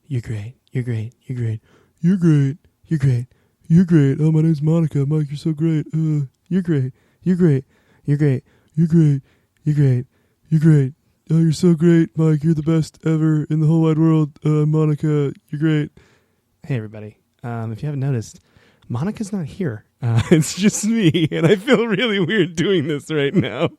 You're great. You're great. You're great. You're great. You're great. You're great. Oh, my name's Monica. Mike, you're so great. You're great. You're great. You're great. You're great. You're great. You're great. Oh, you're so great, Mike. You're the best ever in the whole wide world. Monica, you're great. Hey, everybody. If you haven't noticed, Monica's not here. It's just me, and I feel really weird doing this right now.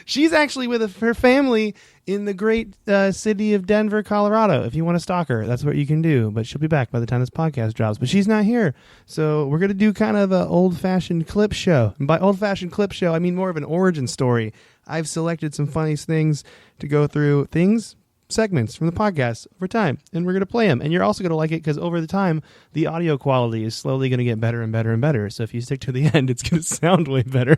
She's actually with her family in the great city of Denver, Colorado. If you want to stalk her, that's what you can do. But she'll be back by the time this podcast drops. But she's not here. So we're going to do kind of an old-fashioned clip show. And by old-fashioned clip show, I mean more of an origin story. I've selected some funny things to go through. Segments from the podcast over time, and we're going to play them. And you're also going to like it because over the time, the audio quality is slowly going to get better and better and better. So if you stick to the end, it's going to sound way better.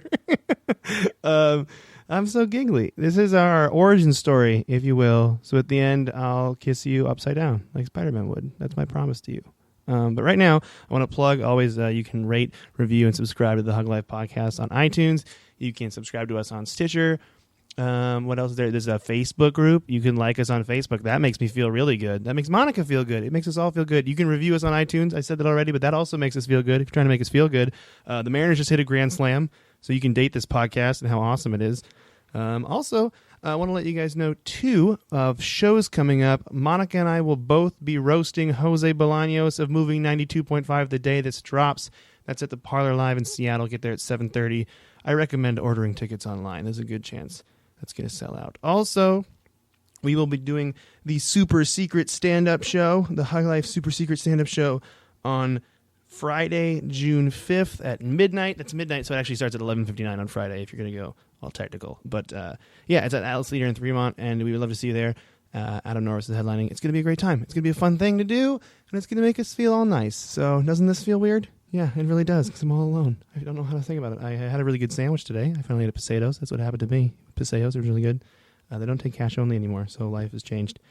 I'm so giggly. This is our origin story, if you will. So at the end, I'll kiss you upside down like Spider-Man would. That's my promise to you. But right now, I want to plug, always you can rate, review, and subscribe to the HugLife podcast on iTunes. You can subscribe to us on Stitcher. What else is there? There's a Facebook group. You can like us on Facebook. That makes me feel really good. That makes Monica feel good. It makes us all feel good. You can review us on iTunes. I said that already, but that also makes us feel good if you're trying to make us feel good. The Mariners just hit a grand slam, so you can date this podcast and how awesome it is. Also, I want to let you guys know, too, of shows coming up. Monica and I will both be roasting Jose Bolaños of Moving 92.5 the day this drops. That's at the Parlor Live in Seattle. Get there at 7:30. I recommend ordering tickets online. There's a good chance that's going to sell out. Also, we will be doing the super secret stand-up show, the HugLife super secret stand-up show on Friday, June 5th at midnight. That's midnight, so it actually starts at 11:59 on Friday if you're going to go all technical. But, yeah, it's at Alice Theater in Fremont, and we would love to see you there. Adam Norris is headlining. It's going to be a great time. It's going to be a fun thing to do, and it's going to make us feel all nice. So doesn't this feel weird? Yeah, it really does, because I'm all alone. I don't know how to think about it. I had a really good sandwich today. I finally had a Pasados. That's what happened to me. Pasados are really good. They don't take cash only anymore, so life has changed.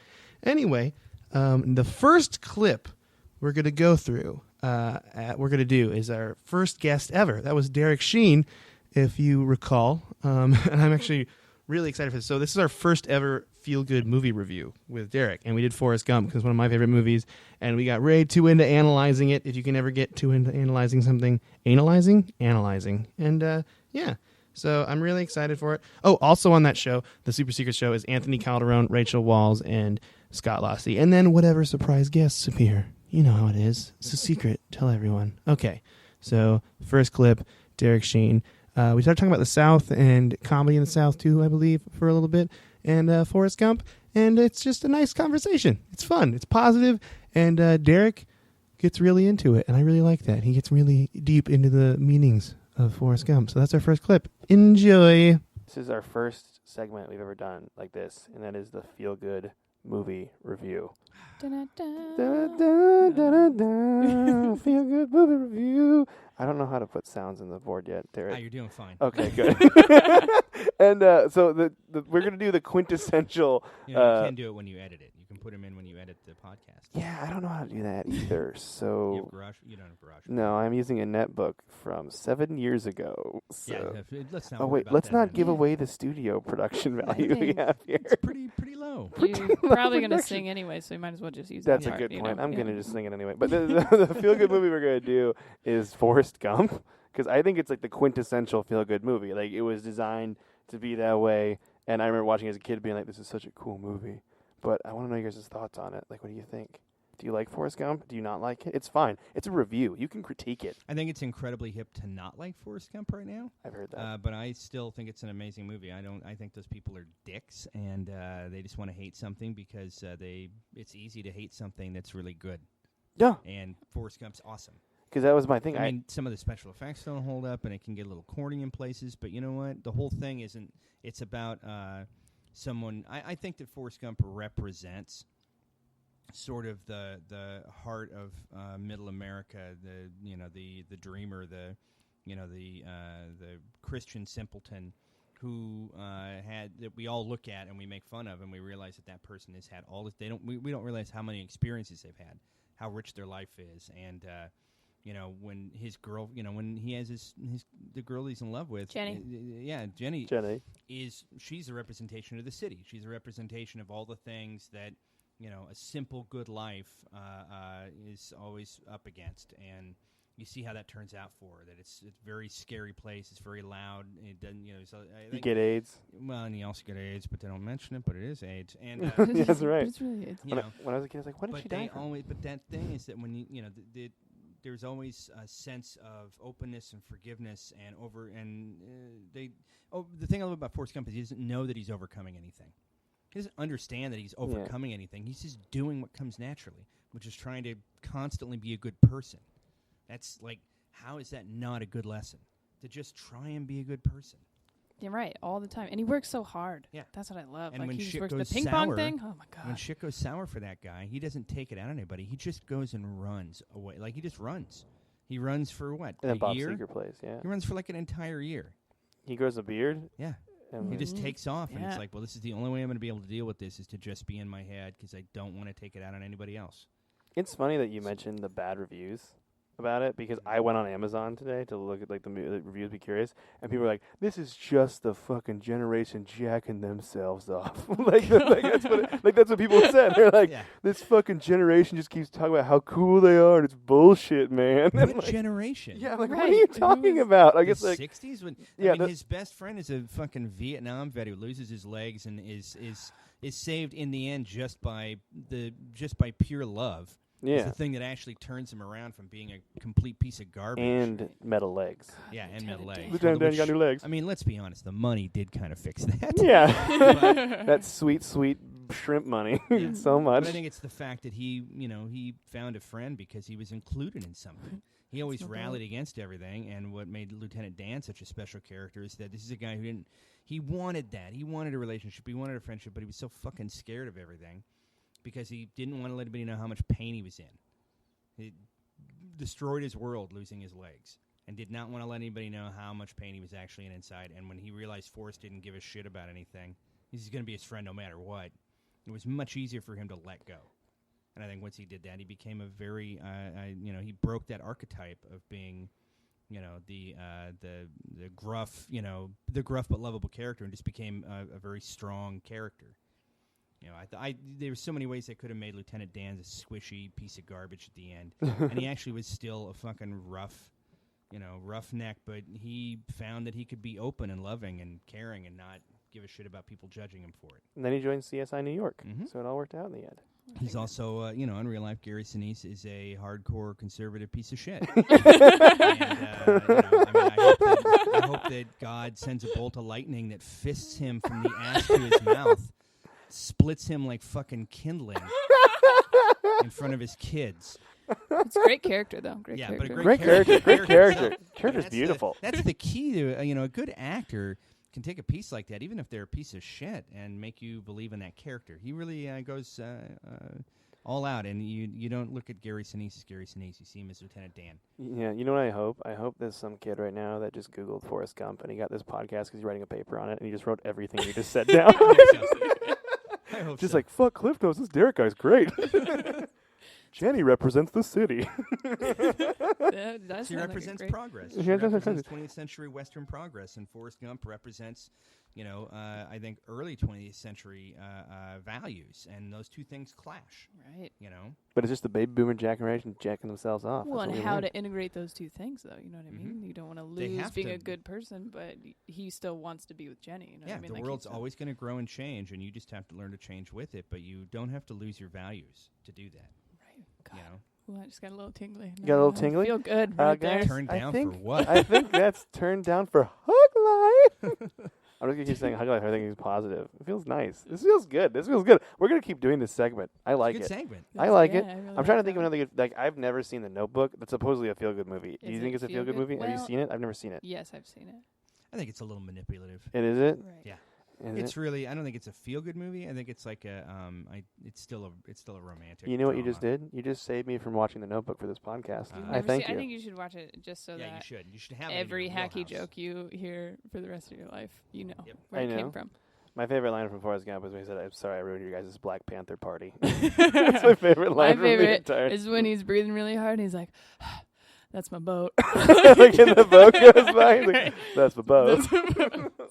Anyway, the first clip we're going to go through, is our first guest ever. That was Derek Sheen, if you recall. And I'm actually really excited for this. So this is our first ever feel-good movie review with Derek, and we did Forrest Gump because it's one of my favorite movies, and we got way too into analyzing it. If you can ever get too into analyzing something, analyzing, and yeah. So I'm really excited for it. Oh, also on that show, the super secret show, is Anthony Calderon, Rachel Walls, and Scott Lossie, and then whatever surprise guests appear. You know how it is. It's a secret. Tell everyone. Okay, so first clip, Derek Sheen. We started talking about the South and comedy in the South, too, I believe, for a little bit, and Forrest Gump, and it's just a nice conversation. It's fun. It's positive, and Derek gets really into it, and I really like that. He gets really deep into the meanings of Forrest Gump. So that's our first clip. Enjoy. This is our first segment we've ever done like this, and that is the feel-good movie review. Feel-good movie review. I don't know how to put sounds on the board yet, Derek. You're doing fine. Okay, good. And so we're going to do the quintessential... you can do it when you edit it. You can put them in when you edit the podcast. Yeah, I don't know how to do that either. So You don't have Garage? No, I'm using a netbook from 7 years ago. So. Yeah, let's not let's not give away the studio production value we have here. It's pretty low. You're probably going to sing anyway, so you might as well just use That's that a part, good point. know? I'm going to just sing it anyway. But the feel-good movie we're going to do is Forrest Gump, because I think it's like the quintessential feel-good movie. Like, it was designed to be that way, and I remember watching it as a kid being like, this is such a cool movie. But I want to know your guys' thoughts on it. Like, what do you think? Do you like Forrest Gump? Do you not like it? It's fine. It's a review. You can critique it. I think it's incredibly hip to not like Forrest Gump right now. I've heard that. But I still think it's an amazing movie. I think those people are dicks, and they just want to hate something because it's easy to hate something that's really good. Yeah. And Forrest Gump's awesome. Because that was my thing. I mean, some of the special effects don't hold up, and it can get a little corny in places. But you know what? The whole thing isn't. It's about someone. I think that Forrest Gump represents sort of the heart of Middle America. The dreamer. The Christian simpleton who that we all look at and we make fun of, and we realize that person has had all this. We don't realize how many experiences they've had, how rich their life is, and. When his girl, when he has the girl he's in love with, Jenny. She's a representation of the city. She's a representation of all the things that, a simple good life is always up against, and you see how that turns out for her. That it's a very scary place. It's very loud. It doesn't, So I think, you get AIDS. well, and you also get AIDS, but they don't mention it. But it is AIDS, and That's right. It's really AIDS. When I was a kid, I was like, what did she die from? But that thing is that when there's always a sense of openness and forgiveness the thing I love about Forrest Gump is he doesn't know that he's overcoming anything. He doesn't understand that he's overcoming anything. He's just doing what comes naturally, which is trying to constantly be a good person. That's like, how is that not a good lesson? To just try and be a good person. You're right, all the time. And he works so hard. Yeah. That's what I love. And like when he shit works goes the ping sour, pong thing. Oh my god. When shit goes sour for that guy, he doesn't take it out on anybody. He just goes and runs away. Like, he just runs. He runs for what? And then Bob year? Seger plays, yeah. He runs for like an entire year. He grows a beard. Yeah. And He just takes off, and it's Yeah. like, well, this is the only way I'm going to be able to deal with this is to just be in my head because I don't want to take it out on anybody else. It's funny that you mentioned the bad reviews about it, because I went on Amazon today to look at like the reviews, be curious, and people were like, "This is just the fucking generation jacking themselves off." that's what people said. They're like, Yeah. "This fucking generation just keeps talking about how cool they are, and it's bullshit, man." What Like, generation? yeah, like, what Right. are you Who talking is- about? I The guess like 60s when Yeah, I mean, his best friend is a fucking Vietnam vet who loses his legs and is saved in the end just by pure love. It's yeah, the thing that actually turns him around from being a complete piece of garbage. and metal legs. yeah, and metal Lieutenant legs. Dan. Lieutenant Dan got new legs. I mean, let's be honest. The money did kind of fix that. Yeah, that sweet shrimp money. Yeah. So much. But I think it's the fact that he found a friend because he was included in something. He always no doubt. rallied against everything, and what made Lieutenant Dan such a special character is that this is a guy who he wanted that. He wanted a relationship. He wanted a friendship, but he was so fucking scared of everything because he didn't want to let anybody know how much pain he was in. It destroyed his world losing his legs and did not want to let anybody know how much pain he was actually in inside. And when he realized Forrest didn't give a shit about anything, he's going to be his friend no matter what, it was much easier for him to let go. And I think once he did that, he became a very, he broke that archetype of being, the gruff, the gruff but lovable character, and just became a very strong character. There were so many ways they could have made Lieutenant Dan a squishy piece of garbage at the end, and he actually was still a fucking roughneck. But he found that he could be open and loving and caring and not give a shit about people judging him for it. And then he joined CSI New York, Mhm. so it all worked out in the end. He's also, in real life, Gary Sinise is a hardcore conservative piece of shit. I hope that God sends a bolt of lightning that fists him from the ass to his mouth, splits him like fucking kindling in front of his kids. It's a great character, though. Great Yeah, character. but a Great character. Great character. Character's That's beautiful. That's the key to a good actor can take a piece like that, even if they're a piece of shit, and make you believe in that character. He really goes all out, and you don't look at Gary Sinise as Gary Sinise. You see him as Lieutenant Dan. Yeah, you know what I hope? I hope there's some kid right now that just Googled Forrest Gump, and he got this podcast because he's writing a paper on it, and he just wrote everything you just said down. I hope Just so. like, fuck Cliff Notes, this Derek guy's great. Jenny represents the city. Yeah, that's She represents progress. Yeah, She that's represents 20th century Western progress, and Forrest Gump represents, I think early 20th century values, and those two things clash. Right. But it's just the baby boomer generation jacking themselves off. Well, That's and what we how learned. to integrate those two things, though. You know what I mean? You don't want to They lose have being to. a good person, but he still wants to be with Jenny. You know Yeah, what I mean? the Like, world's he's always going to grow and change, and you just have to learn to change with it. But you don't have to lose your values to do that. Right. God. Ooh, I just got a little tingly. You got a little tingly? Feel good right there. Guys, Turned down I think, for what? I think that's turned down for HugLife. I'm just going to keep saying HugLife. I think it's positive. It feels nice. This feels good. We're going to keep doing this segment. I like Good it. segment. I like it. really I'm trying to like think of that. another good, like, I've never seen The Notebook. That's supposedly a feel-good movie. Do Is you think it it's a feel-good feel-good? movie? Have you Well- seen it? I've never seen it. Yes, I've seen it. I think it's a little manipulative. It is it? Right. Yeah. Is It's it? really. I don't think it's a feel-good movie. I think it's like a. It's still a romantic. You know what you drama. just did? You just saved me from watching The Notebook for this podcast. You've I Never thank seen- you. I think you should watch it just so Yeah, you that should. You should have it in every your hacky wheelhouse. joke you hear for the rest of your life, I where it know. came from. My favorite line from Forrest Gump was when he said, "I'm sorry I ruined your guys' Black Panther party." That's my favorite line My from the favorite entire is when he's breathing really hard and he's like, "That's my boat." like in the boat goes by. He's like, "That's the boat."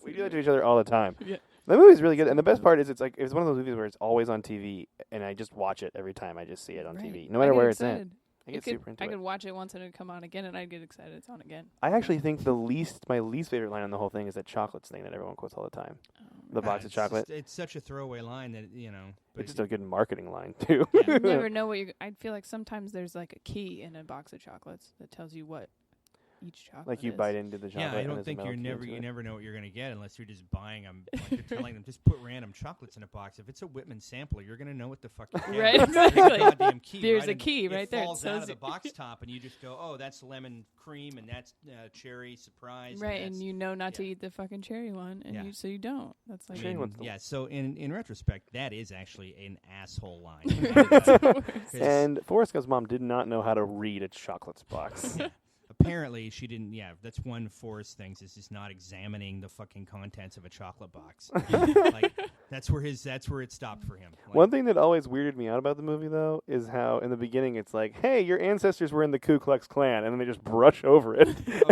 We do that to each other all the time. Yeah. The movie's really good, and the best part is it's one of those movies where it's always on TV, and I just watch it every time I just see it on TV, no matter where it's at. I get super into it. I could watch it once and it'd come on again, and I'd get excited it's on again. I actually think my least favorite line on the whole thing is that chocolates thing that everyone quotes all the time. The box of chocolate. It's such a throwaway line that, But it's just a good marketing line, too. Yeah, you never know what I feel like sometimes there's like a key in a box of chocolates that tells you what each chocolate like you is. bite into the chocolate. Yeah, I don't think you never know what you're going to get unless you're just buying them. Like you're telling them, just put random chocolates in a box. If it's a Whitman sampler, you're going to know what the fuck you're getting. Right, exactly. Goddamn key, There's right? a key right it there. It falls out of the box top, and you just go, oh, that's lemon cream, and that's cherry surprise. Right, and you know not to eat the fucking cherry one, and so you don't. That's like so in retrospect, that is actually an asshole line. And Forrest Gump's mom did not know how to read a chocolates box. Apparently, she didn't. Yeah, that's one Forrest things is just not examining the fucking contents of a chocolate box. Like that's where it stopped for him. Like, one thing that always weirded me out about the movie, though, is how in the beginning it's like, "Hey, your ancestors were in the Ku Klux Klan," and then they just brush over it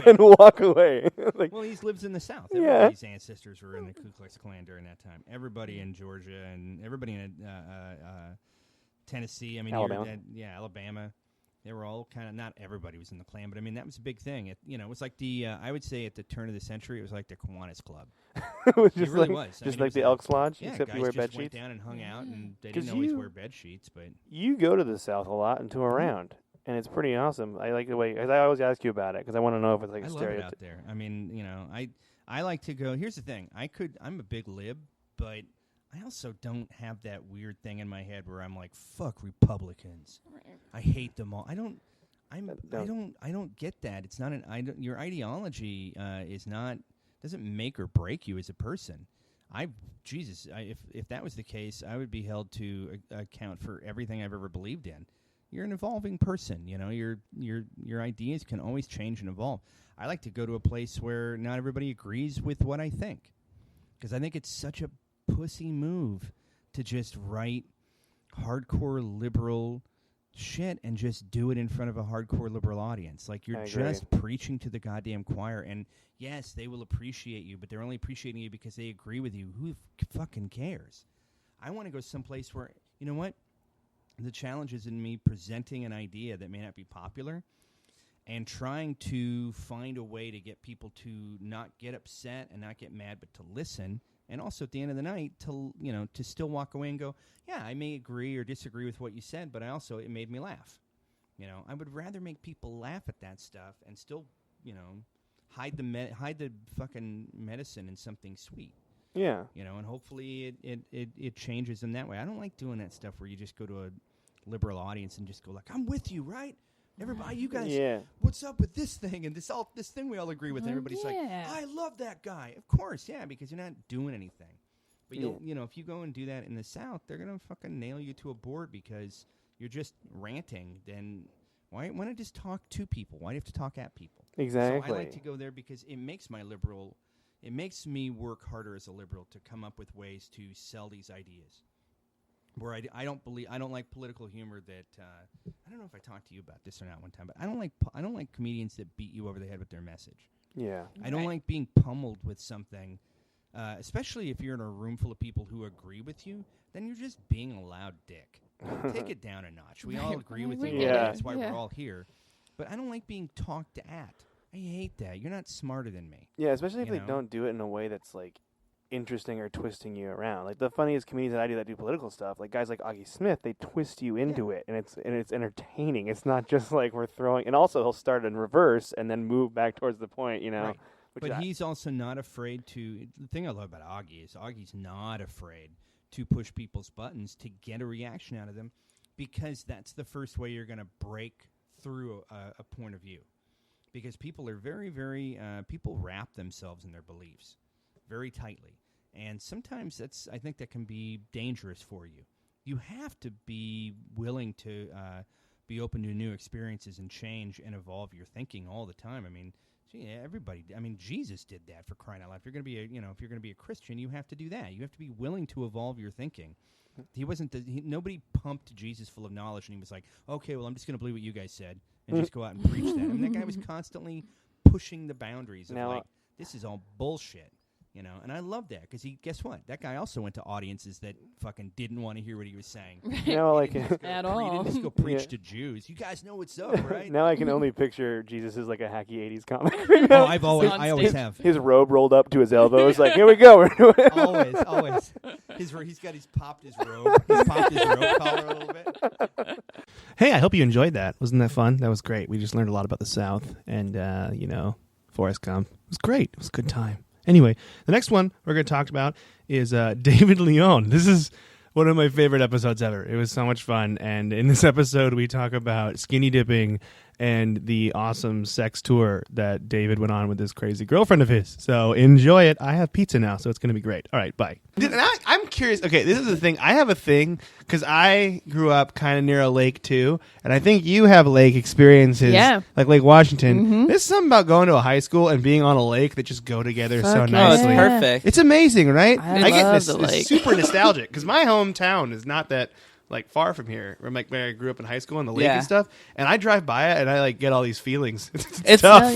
and walk away. Like, well, he lives in the South. Everybody's ancestors were in the Ku Klux Klan during that time. Everybody in Georgia and everybody in Tennessee. I mean, Alabama. Alabama. They were all kind of, not everybody was in the Klan, but I mean, that was a big thing. It was like I would say at the turn of the century, it was like the Kiwanis Club. It really was. Just like the Elks Lodge, except you wear bed sheets. Went sheets. down and hung out, and they didn't always wear bed sheets. But you go to the South a lot and tour around, and it's pretty awesome. I like the way, I always ask you about it, because I want to know if it's like a stereotype. I love it out there. I mean, I like to go, here's the thing. I'm a big lib, but I also don't have that weird thing in my head where I'm like, fuck Republicans. Right. I hate them all. I don't get that. It's not your ideology doesn't make or break you as a person. If that was the case, I would be held to account for everything I've ever believed in. You're an evolving person, your ideas can always change and evolve. I like to go to a place where not everybody agrees with what I think, because I think it's such a pussy move to just write hardcore liberal shit and just do it in front of a hardcore liberal audience. Like, you're just preaching to the goddamn choir, and yes, they will appreciate you, but they're only appreciating you because they agree with you. Who fucking cares? I want to go someplace where, you know what? The challenge is in me presenting an idea that may not be popular and trying to find a way to get people to not get upset and not get mad, but to listen. And also, at the end of the night, to still walk away and go, yeah, I may agree or disagree with what you said, but it made me laugh. I would rather make people laugh at that stuff and still, hide the fucking medicine in something sweet. Yeah. And hopefully it changes in that way. I don't like doing that stuff where you just go to a liberal audience and just go like, I'm with you, right? Everybody, you guys, what's up with this thing and this thing we all agree with? And everybody's like, I love that guy. Of course, yeah, because you're not doing anything. But if you go and do that in the South, they're gonna fucking nail you to a board because you're just ranting. Then why not just talk to people? Why do you have to talk at people? Exactly. So I like to go there because it makes me work harder as a liberal to come up with ways to sell these ideas. Where I don't like political humor that I don't know if I talked to you about this or not one time, but I don't like comedians that beat you over the head with their message. Yeah. I don't like being pummeled with something, especially if you're in a room full of people who agree with you. Then you're just being a loud dick. Take it down a notch. We all agree with you. Yeah. That's why we're all here. But I don't like being talked at. I hate that. You're not smarter than me. Yeah, especially if they don't do it in a way that's like interesting or twisting you around. Like the funniest comedians that I do that do political stuff, like guys like Augie Smith, they twist you into it, and it's entertaining. It's not just like we're throwing. And also, he'll start in reverse and then move back towards the point. Right. But he's also not afraid to. The thing I love about Augie is Augie's not afraid to push people's buttons to get a reaction out of them, because that's the first way you're going to break through a point of view. Because people are very, very people wrap themselves in their beliefs very tightly. And sometimes I think that can be dangerous for you. You have to be willing to be open to new experiences and change and evolve your thinking all the time. I mean, everybody. I mean, Jesus did that, for crying out loud. If you're going to be if you're going to be a Christian, you have to do that. You have to be willing to evolve your thinking. He wasn't. Nobody pumped Jesus full of knowledge, and he was like, "Okay, well, I'm just going to believe what you guys said and just go out and preach that." I mean, that guy was constantly pushing the boundaries of this is all bullshit. You know, and I love that because guess what? That guy also went to audiences that fucking didn't want to hear what he was saying. Now, like, At all. He didn't just go preach Yeah. to Jews. You guys know what's up, right? now I can only picture Jesus as like a hacky 80s comic. Oh, I always have. His robe rolled up to his elbows, like, here we go. We're doing it. Always. He's popped his robe. He's popped his robe collar a little bit. Hey, I hope you enjoyed that. Wasn't that fun? That was great. We just learned a lot about the South and, Forrest Gump. It was great. It was a good time. Anyway, the next one we're going to talk about is David Leon. This is one of my favorite episodes ever. It was so much fun. And in this episode, we talk about skinny dipping and the awesome sex tour that David went on with this crazy girlfriend of his. So enjoy it. I have pizza now, so it's going to be great. All right, bye. I'm curious. Okay, this is the thing. I have a thing because I grew up kind of near a lake too, and I think you have lake experiences, like Lake Washington. Mm-hmm. There's something about going to a high school and being on a lake that just go together so Fuck nicely. Oh, it's perfect. It's amazing, right? I get love the lake. super nostalgic because my hometown is not that like far from here. Where I grew up in high school and the lake and stuff, and I drive by it and I like get all these feelings. It's tough.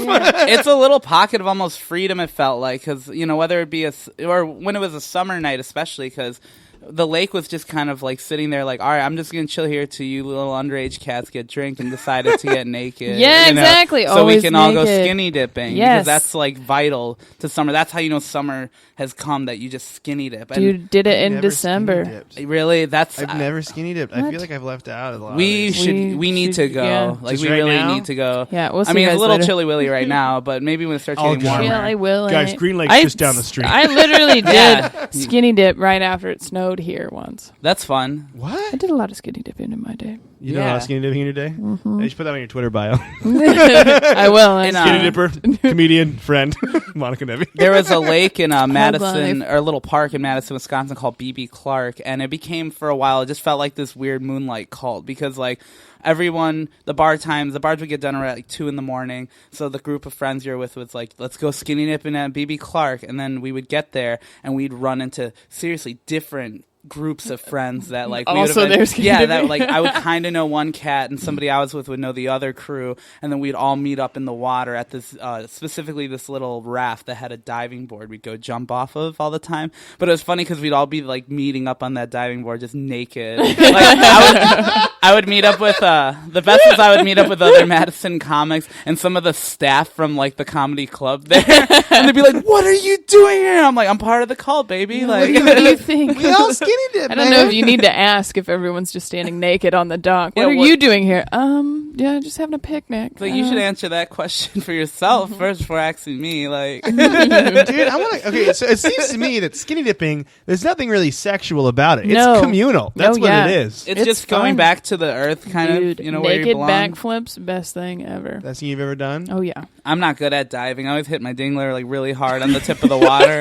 It's a little pocket of almost freedom. It felt like because whether it be or when it was a summer night, especially because the lake was just kind of like sitting there like, all right, I'm just going to chill here till you little underage cats get drink and decided to get naked. Yeah, exactly. So Always we can all go naked. skinny dipping. Yes. Because that's like vital to summer. That's how you know summer has come, that you just skinny dip. And Dude did it in Never December. skinny dipped. really, that's... I've never skinny dipped. I What? feel like I've left out a lot. We of it. should. We need to go. yeah. Like Just we right really now? need to go. Yeah, we'll see I mean, you it's a guys little later. chilly willy right now, but maybe when it starts I'll getting go. warmer. Yeah, I will. Guys, Green Lake's just down the street. I literally did Yeah. skinny dip right after it snowed here once. That's fun. What? I did a lot of skinny dipping in my day. You know Yeah. how skinny dipping in your day? Mm-hmm. You should put that on your Twitter bio. I will. And, Skinny dipper, comedian, friend, Monica Nevi. There was a lake in Madison, life. or a little park in Madison, Wisconsin called BB Clark, and it became, for a while, it just felt like this weird moonlight cult because, like, everyone, the bars would get done around like 2 a.m, so the group of friends you're with was like, let's go skinny dipping at BB Clark, and then we would get there, and we'd run into seriously different groups of friends that like we Also would've- they're skinny that dipping. like I would kind of know one cat and somebody I was with would know the other crew, and then we'd all meet up in the water at this specifically this little raft that had a diving board we'd go jump off of all the time. But it was funny because we'd all be like meeting up on that diving board just naked. Like I would meet up with the best is I would meet up with other Madison comics and some of the staff from like the comedy club there, and they'd be like, "What are you doing here?" I'm like, "I'm part of the cult, baby." Like, What do you think? We all skinny dip, I don't know if you need to ask if everyone's just standing naked on the dock. What Yeah, are what- you doing here? Yeah, just having a picnic. Like you should answer that question for yourself first before asking me. Like, Dude, I want to. Okay, so it seems to me that skinny dipping, there's nothing really sexual about it. It's No. communal. That's what yeah. it is. it's It's just going fun. back to the earth, kind Dude, of. Where you naked belong. backflips, best thing ever. Best thing you've ever done? Oh yeah. I'm not good at diving. I always hit my dingler like really hard on the tip of the water.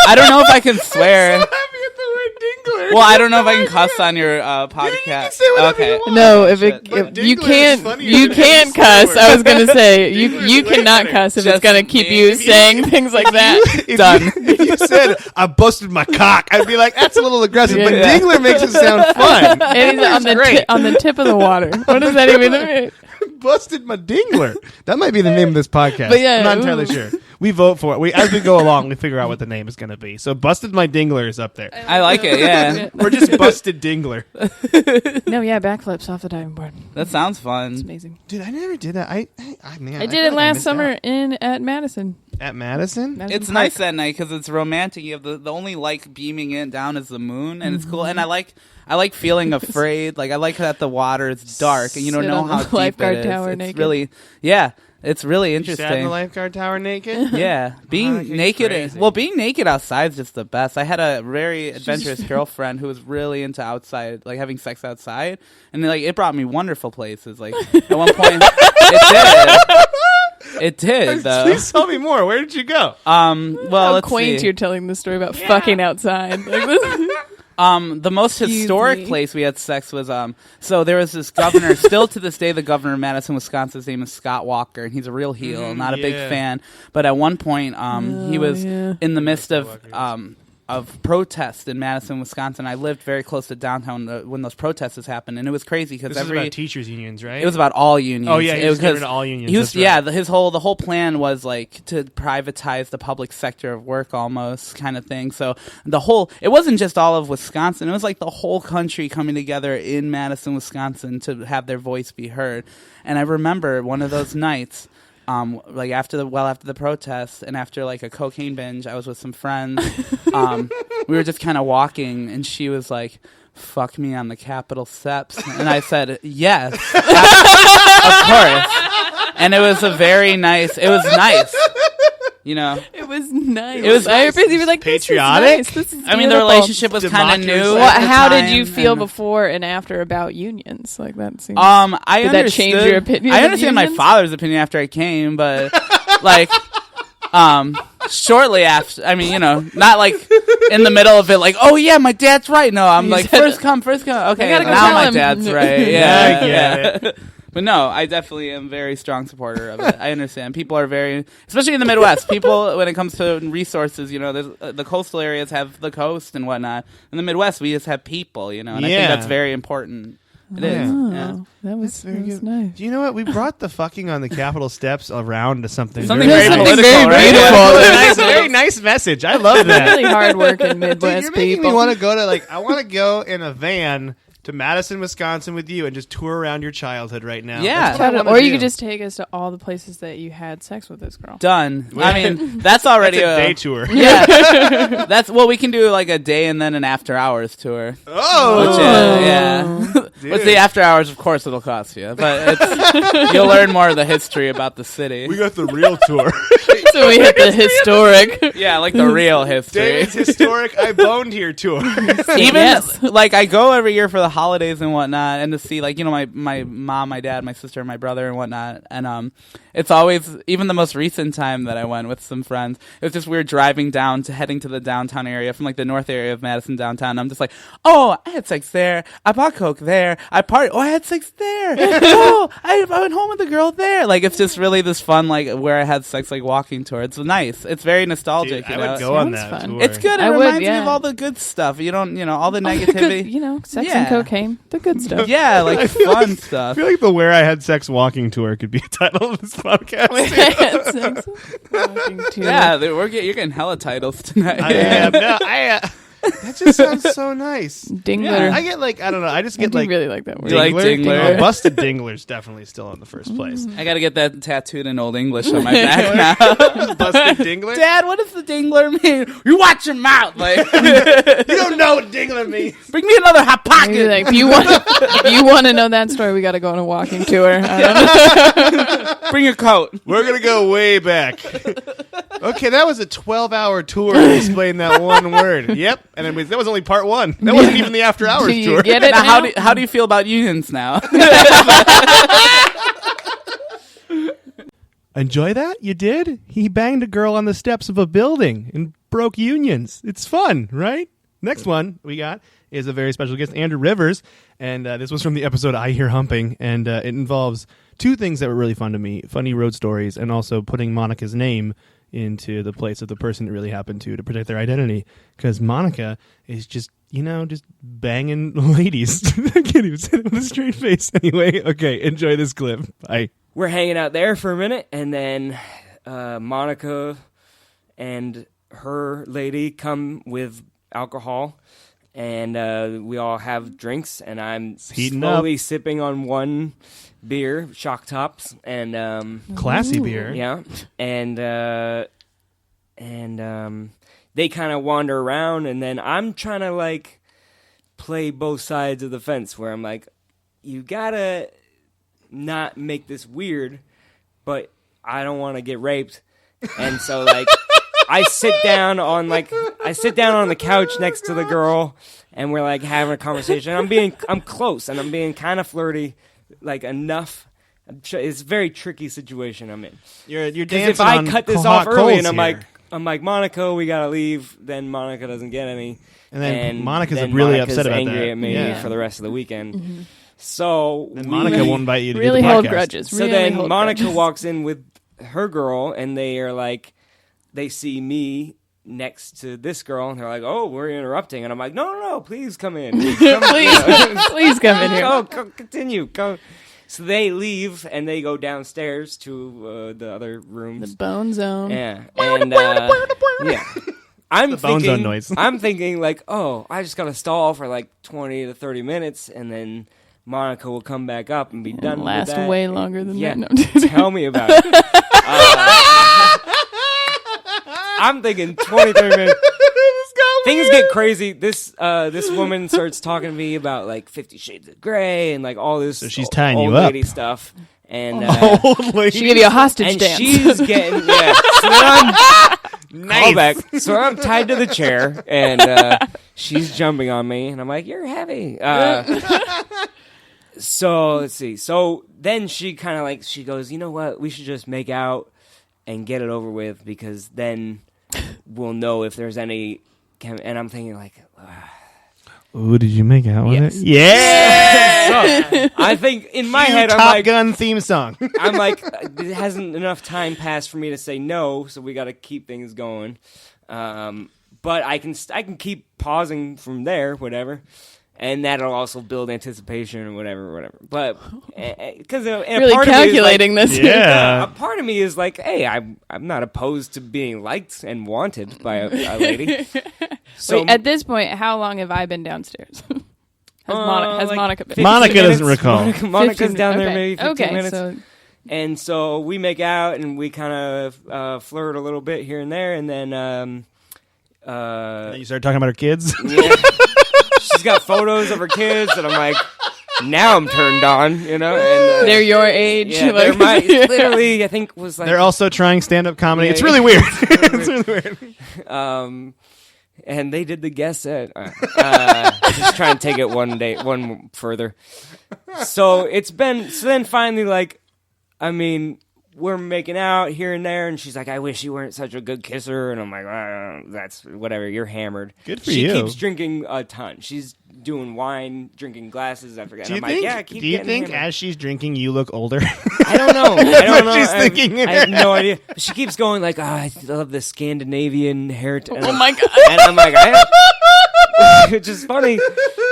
I don't know if I can swear. I'm so happy with the word dingler. Well, I don't know if I can cuss on your podcast. can say whatever okay. you want. No, if Shit. it But if you dingler is can't funnier you than can't any cuss. swear I word. was gonna say Dingler you is way cannot better. cuss if Just it's gonna keep me. you saying things like that. If Done. If you said, I busted my cock, I'd be like, that's a little aggressive. But Yeah. dingler makes it sound fun. And he's on the great. on the tip of the water. What does that even mean? Busted my dingler. That might be the name of this podcast. But yeah, I'm not entirely ooh. sure. We vote for it. As we go along, we figure out what the name is going to be. So busted my dingler is up there. I like it. Yeah, We're just busted dingler. No, yeah, backflips off the diving board. that sounds It's fun. amazing. Dude, I never did that. Man, I did feel it like last missed summer out. at Madison. At Madison. It's Park. nice that night because it's romantic. You have the only light beaming in down is the moon, and it's cool. And I like feeling afraid. Like I like that the water is dark and you don't Sit know on the how deep lifeguard it is. tower It's naked. really, yeah, it's really You sat in the interesting. lifeguard tower naked. Yeah, being Monica's naked. crazy. Well, being naked outside is just the best. I had a very adventurous girlfriend who was really into outside, like having sex outside, and like it brought me wonderful places. Like at one point, it did. Though. Please tell me more. Where did you go? Well, How let's quaint see. you're telling the story about fucking outside. The most Excuse historic me. place we had sex was so there was this governor, still to this day the governor of Madison, Wisconsin. His name is Scott Walker, and he's a real heel, not a big yeah. fan. But at one point, he was yeah. in the midst of Walker, yes. of protest in Madison, Wisconsin. I lived very close to downtown when those protests happened, and it was crazy because This is about teachers unions, right? it was about all unions. Oh yeah, it was getting rid of all unions. He was, that's right. yeah, the whole plan was like to privatize the public sector of work, almost kind of thing. So it wasn't just all of Wisconsin; it was like the whole country coming together in Madison, Wisconsin, to have their voice be heard. And I remember one of those nights. Like after the protest and after like a cocaine binge, I was with some friends. We were just kind of walking, and she was like, "Fuck me on the Capitol steps," and I said, "Yes, of course." And it was nice. You know, It was nice. It was I nice. you were like, Patriotic? This is I mean, the beautiful. relationship was kind of new. Democracy. Well, at the how did time, you feel and- before and after about unions? Like that seems. I Did that change understood- your opinion I of understand my unions? father's opinion after I came, but like, shortly after. I mean, you know, not like in the middle of it, like, oh yeah, my dad's right. No, I'm You like, said first come. Okay, gotta go now tell my him. dad's right. Yeah, I Yeah, get But no, I definitely am a very strong supporter of it. I understand. People are very, especially in the Midwest, people, when it comes to resources, you know, there's, the coastal areas have the coast and whatnot. In the Midwest, we just have people, you know, and I Yeah. think that's very important. It is. Oh, Yeah. that was very that was good. nice. Do you know what? We brought the fucking on the Capitol steps around to something Something very, very nice. political, right? beautiful. Nice, very nice message. I love that. Really hardworking Dude, Midwest you're making people. me want to go to I want to go in a van to Madison, Wisconsin with you and just tour around your childhood right now. Yeah. That's what I wanna Or you do. could just take us to all the places that you had sex with this girl. Done. I mean, that's already That's a day tour. Yeah. We can do like a day and then an after hours tour. Oh, Which, yeah. With the after hours, of course, it'll cost you, but you'll learn more of the history about the city. we got the real tour. So we hit the historic. Yeah, like the real history. David's historic I boned here tour. Even Yes. like I go every year for the holidays and whatnot, and to see like, you know, my mom, my dad, my sister, my brother, and whatnot. And it's always, even the most recent time that I went with some friends, it was just we were driving heading to the downtown area from like the north area of Madison downtown. And I'm just like, oh, I had sex there. I bought coke there. I partied. Oh, I had sex there. Oh, I went home with a girl there. Like it's just really this fun like where I had sex like walking tour. It's nice. It's very nostalgic. Dude, you I know? would go on Sounds that fun. tour. It's good. It I would, reminds me yeah. of all the good stuff. You don't, you know, all the Good, negativity. you know, sex Yeah. and cocaine, the good stuff. Yeah, like fun I stuff. feel like the Where I Had Sex Walking Tour could be a title of this podcast. Sex, walking tour. Yeah, you're getting hella titles tonight. I am. No, that just sounds so nice. Dingler. I get I don't know. I just I get do really like that word. You like Dingler? Oh, Busted Dingler's definitely still in the first place. I gotta get that tattooed in Old English on my back now. Busted Dingler? Dad, what does the dingler mean? You watch your mouth. Like, You don't know what Dingler means. bring me another hot Maybe pocket. like, if you want to know that story, we got to go on a walking tour. I don't know. Bring your coat. We're going to go way back. Okay, that was a 12-hour tour to explain that one word. Yep. And that was only part one. That wasn't even the after hours Do you tour. get it Now, now? how do you feel about unions now? Enjoy that? You did? He banged a girl on the steps of a building and broke unions. It's fun, right? Next one we got is a very special guest, Andrew Rivers. And this was from the episode I Hear Humping. And it involves two things that were really fun to me. Funny road stories and also putting Monica's name into the place of the person it really happened to protect their identity. Because Monica is just banging ladies. I can't even say it with a straight face. Anyway, okay, enjoy this clip. Bye. We're hanging out there for a minute, and then Monica and her lady come with alcohol, and we all have drinks, and I'm heating slowly sipping on one beer, Shock Tops, and Classy beer. yeah, and they kind of wander around, and then I'm trying to like play both sides of the fence, where I'm like, you gotta not make this weird, but I don't want to get raped, and so like I sit down on the couch next to the girl, and we're like having a conversation. I'm close, and I'm being kind of flirty, like enough. It's a very tricky situation I'm in. You're Because dancing if I on cut this hot off early, coals and here. I'm like, Monica, we gotta leave. Then Monica doesn't get any, And then Monica's then really Monica's upset about angry that. at me Yeah. for the rest of the weekend. So Then we- Monica won't invite you to Really do the hold podcast. grudges. So really then hold Monica grudges. walks in with her girl, and they are like, they see me next to this girl, and they're like, "Oh, we're interrupting," and I'm like, "No, please come in, please come, Please come in here. Go, continue, go." So they leave and they go downstairs to the other rooms. The bone zone. Yeah, and yeah. I'm The bone zone noise. I'm thinking like, oh, I just gotta stall for like 20 to 30 minutes, and then Monica will come back up and be done. Last with that. way longer than Yeah, that. No, tell me about it. I'm thinking 20, 30 minutes. Things get crazy. This woman starts talking to me about like 50 Shades of Grey and like all this. So she's tying old you up. lady stuff. And Old lady. she give you a hostage and dance. she's getting So then I'm callback. So I'm tied to the chair, and she's jumping on me, and I'm like, "You're heavy." So let's see. So then she kind of like she goes, "You know what? We should just make out and get it over with, because then we'll know if there's any." And I'm thinking like, Ooh, did you make out with Yes. it? Yeah. so I think in my Cue head I'm Top like, Gun theme song. I'm like, it hasn't enough time passed for me to say no, so we got to keep things going. But I can keep pausing from there, whatever, and that'll also build anticipation or whatever. But because really part calculating of me is this. Yeah. a part of me is like, hey, I'm not opposed to being liked and wanted by a lady. So Wait, at this point, how long have I been downstairs? Has like Monica been? 15 Monica doesn't minutes. recall. Monica's 15 down there okay. maybe 15 okay, minutes. So And so we make out and we kind of flirt a little bit here and there, and then And then you started talking about her kids. yeah, she's got photos of her kids, and I'm like, now I'm turned on, you know. And, they're your age. yeah, like- they're literally, I think was like They're also trying stand-up comedy. Yeah, it's yeah. really weird. It's really weird. And they did the guest set. Just trying to take it one further. So then finally, like, I mean, we're making out here and there, and she's like, I wish you weren't such a good kisser. And I'm like, that's whatever, you're hammered. Good for she you. keeps drinking a ton. She's doing wine, drinking glasses. I forget. Do you I'm think? like, yeah, keep do you getting think hammered. as she's drinking, you look older? I don't know. I don't know. she's thinking in I have her no idea. But she keeps going like, I love the Scandinavian hair. Oh my god! And I'm like, which is funny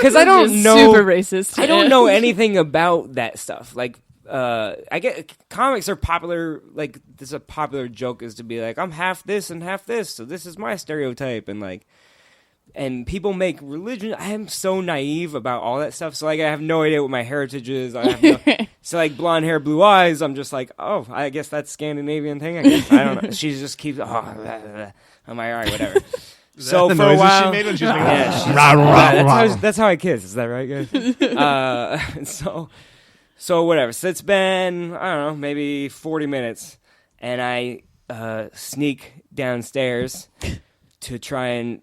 because I don't Just know. Super racist. I don't know anything about that stuff. Like, I get comics are popular. Like, this is a popular joke is to be like, I'm half this and half this, so this is my stereotype, and like. And people make religion. I am so naive about all that stuff. So like, I have no idea what my heritage is. I have no, so like, blonde hair, blue eyes. I'm just like, oh, I guess that's Scandinavian thing. I guess I don't know. She just keeps. Oh, blah, blah, blah. I'm like, all right, whatever. So the for a noises while, she made when she was making yeah, out? she's- Rah, rah, rah. that's how I kiss. Is that right, guys? So whatever. So it's been I don't know, maybe 40 minutes, and I sneak downstairs to try and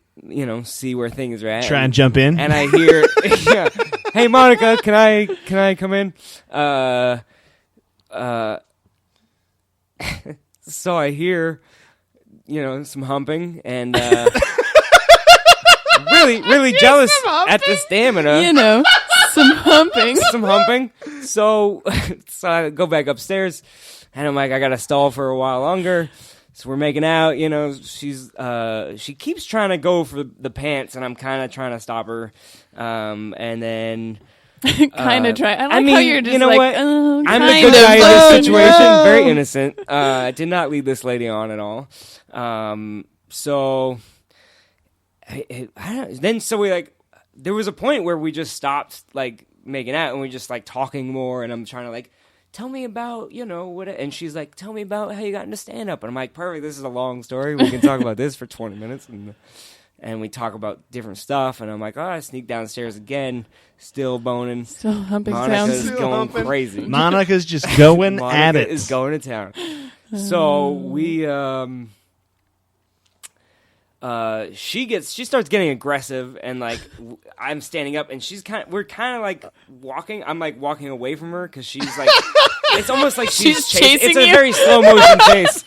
see where things are at. Try and jump in. And I hear, yeah, hey Monica, can I come in? So I hear, some humping and really jealous at the stamina. Some humping. Some humping. So I go back upstairs, and I'm like, I gotta stall for a while longer. So we're making out, she keeps trying to go for the pants, and I'm kind of trying to stop her. And then Kind of try. I like I mean, how you're just you know like, what? oh, I'm kind the good of. guy in this Oh, situation. no. Very innocent. I did not lead this lady on at all. So I don't. Then we like. There was a point where we just stopped like making out, and we just like talking more. And I'm trying to like. Tell me about, what... And she's like, tell me about how you got into stand-up. And I'm like, perfect, this is a long story. We can talk about this for 20 minutes. And we talk about different stuff. And I'm like, I sneak downstairs again, still boning. Still humping Monica's sounds. going humping. crazy. Monica's just going Monica at it. is going to town. So we... she starts getting aggressive, and like I'm standing up, and we're kind of like walking. I'm like walking away from her because she's like, it's almost like she's chasing It's a you? very slow motion chase.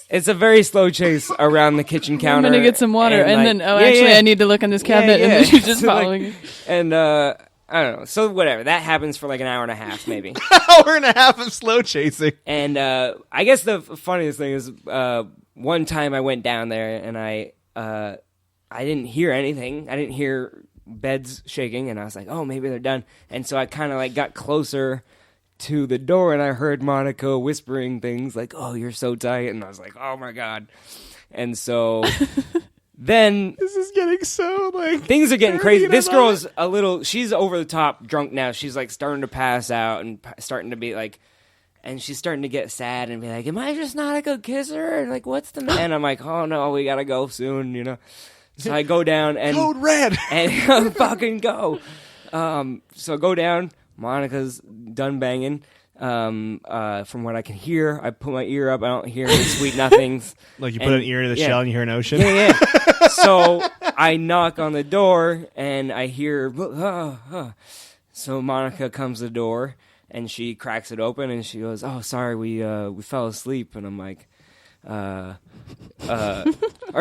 It's a very slow chase around the kitchen counter. I'm gonna get some water, and like, then yeah. I need to look in this cabinet, and yeah. then she's just So, like, following. you. And I don't know. So whatever. That happens for like an hour and a half, maybe. Hour and a half of slow chasing. And I guess the funniest thing is one time I went down there and I didn't hear anything. I didn't hear beds shaking, and I was like, oh, maybe they're done. And so I kind of like got closer to the door, and I heard Monica whispering things like, oh, you're so tight. And I was like, oh my God. And so then This is getting so like things are getting crazy. and I This love girl it. is she's over the top drunk now. She's like starting to pass out and starting to be like, and she's starting to get sad and be like, am I just not a good kisser? And like, what's the man? And I'm like, oh no, we gotta go soon, you know? So I go down and Code red. and fucking go. So I go down. Monica's done banging. From what I can hear, I put my ear up. I don't hear any sweet nothings. Like you put an ear into the yeah. shell and you hear an ocean. Yeah. So I knock on the door and I hear. So Monica comes to the door and she cracks it open and she goes, "Oh, sorry, we fell asleep." And I'm like, or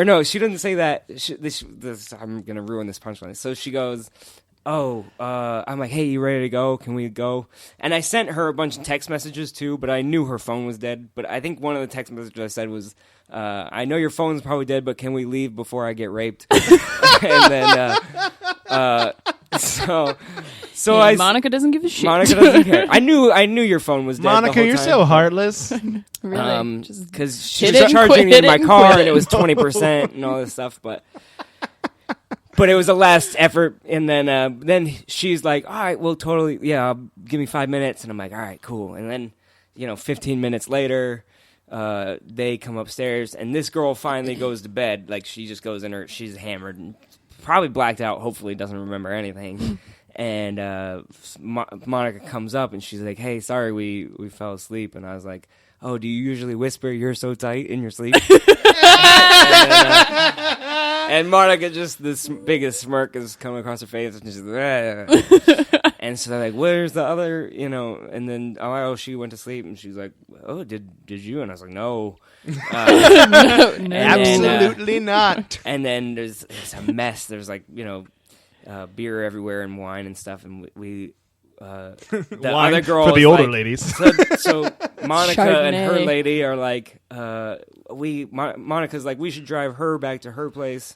no, she didn't say that. I'm gonna ruin this punchline. So she goes, oh, I'm like, hey, you ready to go? Can we go? And I sent her a bunch of text messages too, but I knew her phone was dead. But I think one of the text messages I said was, I know your phone's probably dead, but can we leave before I get raped? And then, so Yeah, Monica doesn't give a shit. Monica doesn't care. I knew your phone was dead. the Monica, whole you're time. so heartless. Really? Just Because she hit was it and charging quit, me in hit my it and car, quit. and it was 20% and all this stuff, but it was a last effort. And then she's like, all right, well, totally, yeah, give me 5 minutes. And I'm like, all right, cool. And then, 15 minutes later, they come upstairs, and this girl finally goes to bed. Like, she just goes in she's hammered and probably blacked out, hopefully doesn't remember anything. And Monica comes up, and she's like, hey, sorry, we fell asleep. And I was like, oh, do you usually whisper, you're so tight in your sleep? And Monica, just this biggest smirk is coming across her face, and she's like, and so they're like, where's the other, and then, oh, she went to sleep, and she's like, oh, did you? And I was like, no. Absolutely not. And then there's a mess. There's like, beer everywhere and wine and stuff, and we the Wine other girl for the is older like- ladies. So Monica and her Chardonnay. lady are like, Monica's like, we should drive her back to her place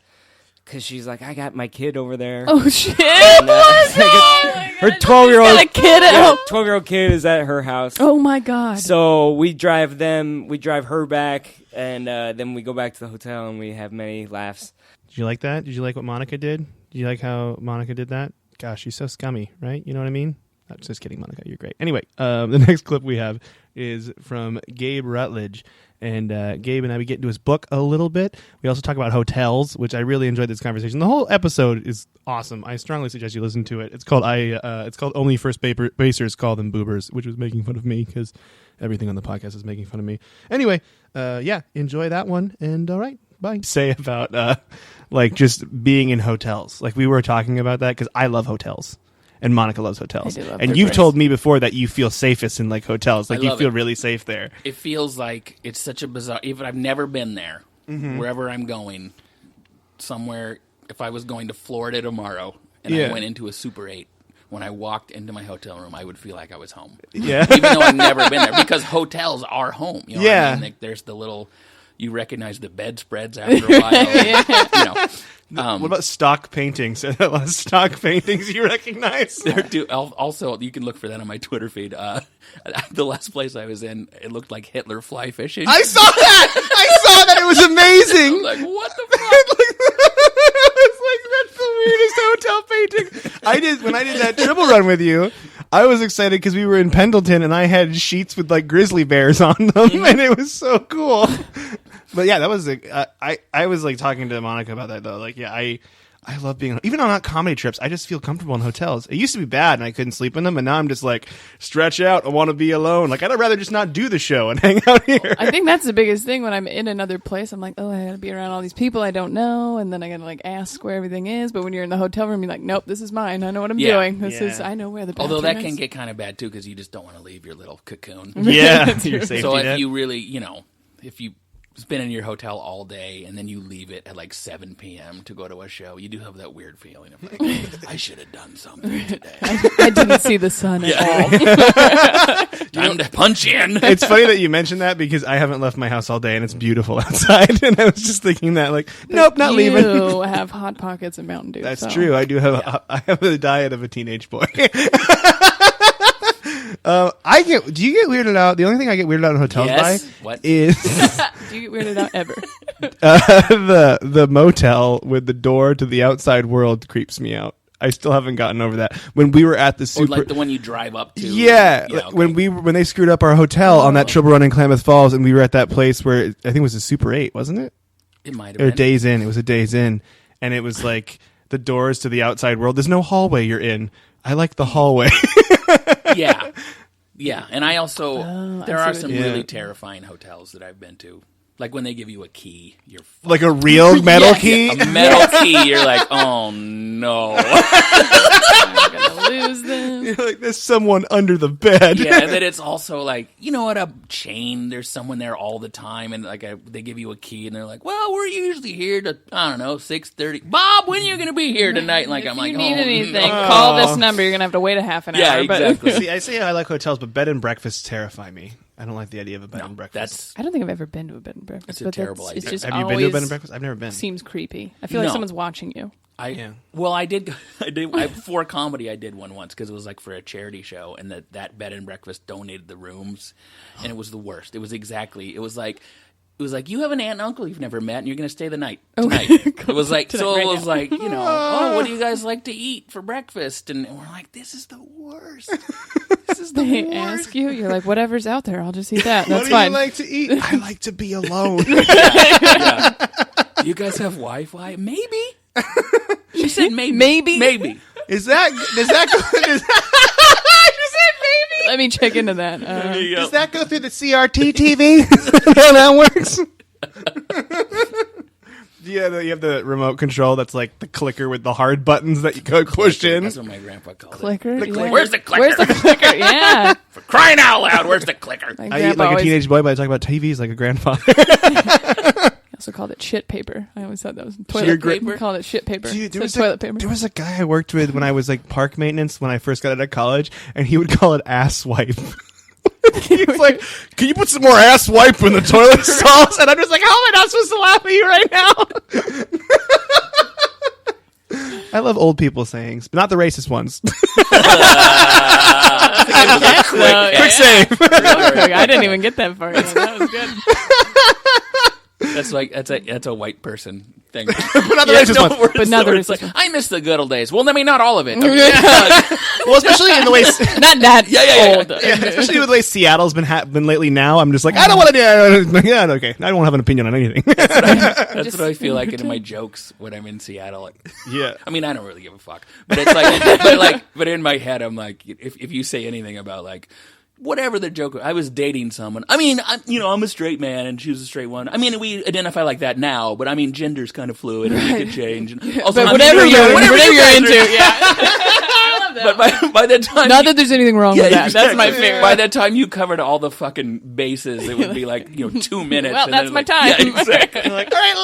because she's like, I got my kid over there. Oh shit! And, her 12-year-old got a kid at home. 12-year-old kid is at her house. Oh my god! So we drive her back, and then we go back to the hotel, and we have many laughs. Did you like that? Did you like what Monica did? Did you like how Monica did that? Gosh, she's so scummy, right? You know what I mean? I'm just kidding, Monica. You're great. Anyway, the next clip we have is from Gabe Rutledge. And Gabe and I, we get into his book a little bit. We also talk about hotels, which I really enjoyed this conversation. The whole episode is awesome. I strongly suggest you listen to it. It's called Only First Basers Call Them Boobers, which was making fun of me because everything on the podcast is making fun of me. Anyway, enjoy that one. And all right, bye. Say about just being in hotels. Like we were talking about that because I love hotels. And Monica loves hotels. I do love and their you've place. told me before that you feel safest in like hotels. Like I you love feel it. really safe there. It feels like it's such a bizarre. Even I've never been there. Wherever I'm going, somewhere. If I was going to Florida tomorrow and Yeah. I went into a Super 8, when I walked into my hotel room, I would feel like I was home. Yeah. Even though I've never been there, because hotels are home. You know what Yeah. I mean? Like, there's the little. You recognize the bedspreads after a while. What about stock paintings? A lot of stock paintings you recognize? There do, also, you can look for that on my Twitter feed. The last place I was in, it looked like Hitler fly fishing. I saw that! It was amazing! I'm like, what the fuck? That's the weirdest hotel painting. When I did that triple run with you, I was excited because we were in Pendleton and I had sheets with like grizzly bears on them, and it was so cool. But yeah, that was I was like talking to Monica about that though. Like, yeah, I love being even on comedy trips. I just feel comfortable in hotels. It used to be bad and I couldn't sleep in them, and now I'm just like stretch out. I want to be alone. Like I'd rather just not do the show and hang out here. I think that's the biggest thing when I'm in another place. I'm like, oh, I gotta be around all these people I don't know, and then I gotta like ask where everything is. But when you're in the hotel room, you're like, nope, this is mine. I know what I'm Yeah. doing. Yeah. I know where the bathroom Although that is. can get kind of bad, too, because you just don't want to leave your little cocoon. Yeah, your safety So net. if you really, if you been in your hotel all day and then you leave it at like 7 p.m. to go to a show, you do have that weird feeling of like, I should have done something today. I didn't see the sun at all. Time to punch in. It's funny that you mentioned that because I haven't left my house all day and it's beautiful outside. And I was just thinking that, like, nope, not leaving. You have Hot Pockets and Mountain Dew. That's so. true. I do have. I have the diet of a teenage boy. I get. Do you get weirded out? The only thing I get weirded out in hotels Yes. by What? is Do you get weirded out ever? the motel with the door to the outside world creeps me out. I still haven't gotten over that. When we were at the Or super, like the one you drive up to. yeah, okay. when they screwed up our hotel on that Triple Run in Klamath Falls, and we were at that place where I think it was a Super 8, wasn't it? It might have Or been. Days Inn. It was a Days Inn, and it was like the doors to the outside world. There's no hallway you're in. I like the hallway. Yeah. Yeah. And I also, there I are see some what you- really Yeah. terrifying hotels that I've been to. Like when they give you a key, you're Like a real metal Yes. key. a metal key, you're like, oh no. I'm gonna lose them. You're like, there's someone under the bed. Yeah, and then it's also like, you know, at a chain, there's someone there all the time, and like they give you a key, and they're like, "Well, we're usually here to, I don't know, 6:30. Bob, when are you going to be here tonight?" And like, If I'm like, you need "Oh, anything, no." call this number. You're gonna have to wait a half an Yeah, hour. but- exactly. See, I say I like hotels, but bed and breakfasts terrify me. I don't like the idea of a bed and breakfast. That's I don't think I've ever been to a bed and breakfast. It's a but terrible It's idea. just Have you been to a bed and breakfast? I've never been. Seems creepy. I feel like No. someone's watching you. Yeah. Well, I did for comedy. I did one once because it was like for a charity show, and that bed and breakfast donated the rooms, and it was the worst. It was like you have an aunt and uncle you've never met, and you're going to stay the night tonight. It was like Tonight, so. right It was now. like, you know, oh, what do you guys like to eat for breakfast? And we're like, this is the worst. This is the They worst. ask you, you're like, whatever's out there, I'll just eat that. What That's do fine. you like to eat? I like to be alone. Yeah. Do you guys have Wi-Fi? Maybe. She said maybe. Maybe. Does that Let me check into that. does that go through the CRT TV? How that works? Yeah, you have the remote control that's like the clicker with the hard buttons that you go push in. That's what my grandpa called clicker? it. Yeah. Where's the clicker? Where's the clicker? Yeah. For crying out loud, where's the clicker? My I eat grandpa like a always- teenage boy, but I talk about TVs like a grandfather. I also called it shit paper. I always thought that was your toilet gra- paper. Called it shit paper. Dude, It said toilet paper. there was a guy I worked with when I was like park maintenance when I first got out of college, and he would call it ass wipe. He's like, "Can you put some more ass wipe in the toilet stalls?" And I'm just like, "How am I not supposed to laugh at you right now?" I love old people sayings, but not the racist ones. Quick save. I didn't even get that far. That was good. That's like that's a white person thing. But not the racist ones. But not the it's like, racist I miss the good old days. Well, I mean, not all of it. Well, especially in the way, Not that Yeah. old. especially with the way Seattle's been lately. Now I'm just like, I don't want to do. Yeah, okay. I don't have an opinion on anything. That's what I feel like in my jokes when I'm in Seattle. Yeah. I mean, I don't really give a fuck, but it's like, but in my head, I'm like, if you say anything about like whatever the joke, I was dating someone. I mean, I'm a straight man and she was a straight one. I mean, we identify like that now, but I mean, gender's kind of fluid and it could change. And also, But I mean, whatever you you're guys into, are- yeah. I love that. But by the time, Not that there's anything wrong with that. exactly. That's my favorite. By the time you covered all the fucking bases, it would be like 2 minutes. Well, and that's then my like, time. Yeah, exactly. Like, all right,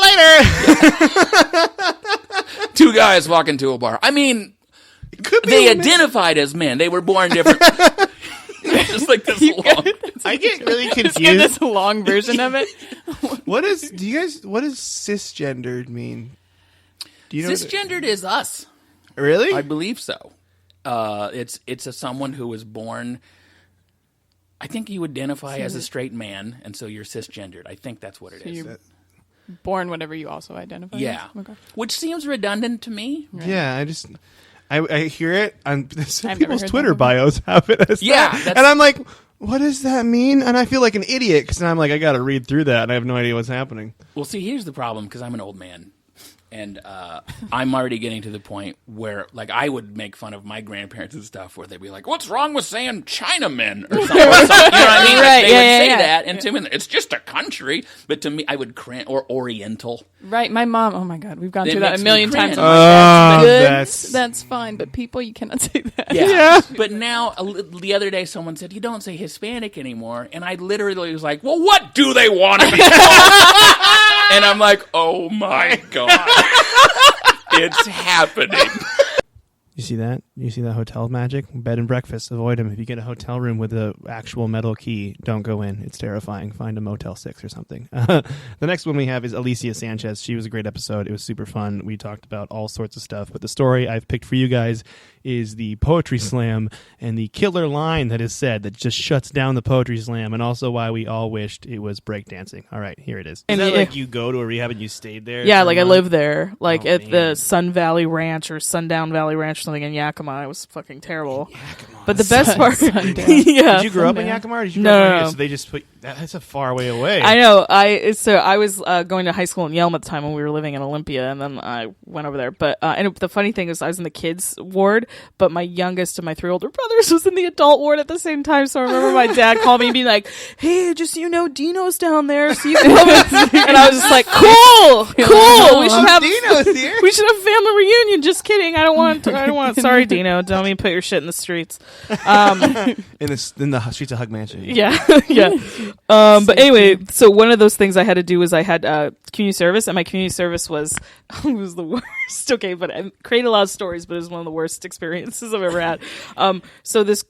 later. Two guys walk into a bar. I mean, Could be they a man. identified as men. They were born different. Just like this long. I get really Let's get confused. this long version of it. What does cisgendered mean? Do you know? Cisgendered is us. Really? I believe so. It's someone who was born. I think you identify as a straight man, and so you're cisgendered. I think that's what it is. You're born whatever you also identify. Yeah, as. Okay. which seems redundant to me. Yeah, I hear it on I've people's never heard Twitter that before. bios have it as Yeah, that. that's- And I'm like, what does that mean? And I feel like an idiot because I'm like, I got to read through that and I have no idea what's happening. Well, see, here's the problem because I'm an old man. And I'm already getting to the point where, like, I would make fun of my grandparents and stuff, where they'd be like, "What's wrong with saying Chinamen?" or something. You know what I mean? Right, They would say yeah. that, and to me, it's just a country. But to me, I would cringe. Or Oriental. Right, my mom. Oh my God, we've gone It through that makes a me million cringe. times. I'm like, that's good. that's- That's fine, but people, you cannot say that. Yeah. But now, the other day, someone said, "You don't say Hispanic anymore," and I literally was like, "Well, what do they want to be called?" And I'm like, "Oh my God." It's happening. You see that? You see that hotel magic? Bed and breakfast. Avoid them. If you get a hotel room with an actual metal key, don't go in. It's terrifying. Find a Motel 6 or something. The next one we have is Alicia Sanchez. She was a great episode. It was super fun. We talked about all sorts of stuff. But the story I've picked for you guys is the poetry slam and the killer line that is said that just shuts down the poetry slam, and also why we all wished it was breakdancing. All right, here it is. Is And that it- like you go to a rehab and you stayed there? Yeah, for a like I month? lived there, like Oh, at man. the Sun Valley Ranch or Sundown Valley Ranch or something in Yakima. It was fucking terrible. But the best part, Sundown. yeah. Did you grow up in Sundown. Yakima, or did you No, grow up no, in no. So they just put that's a far way away. I know. I was going to high school in Yelm at the time when we were living in Olympia, and then I went over there. But and the funny thing is, I was in the kids ward, but my youngest of my 3 older brothers was in the adult ward at the same time. So I remember my dad called me and being like, "Hey, just so you know, Dino's down there, so you can come." And I was just like, "Cool. We should have Dino's here. We should have family reunion. Just kidding. I don't want. Sorry, Dino. Don't mean put your shit in the streets." in the streets of Hug Mansion. Yeah, yeah. But anyway, so one of those things I had to do was I had community service, and my community service was was the worst. Okay, but I create a lot of stories, but it was one of the worst experiences I've ever had. So this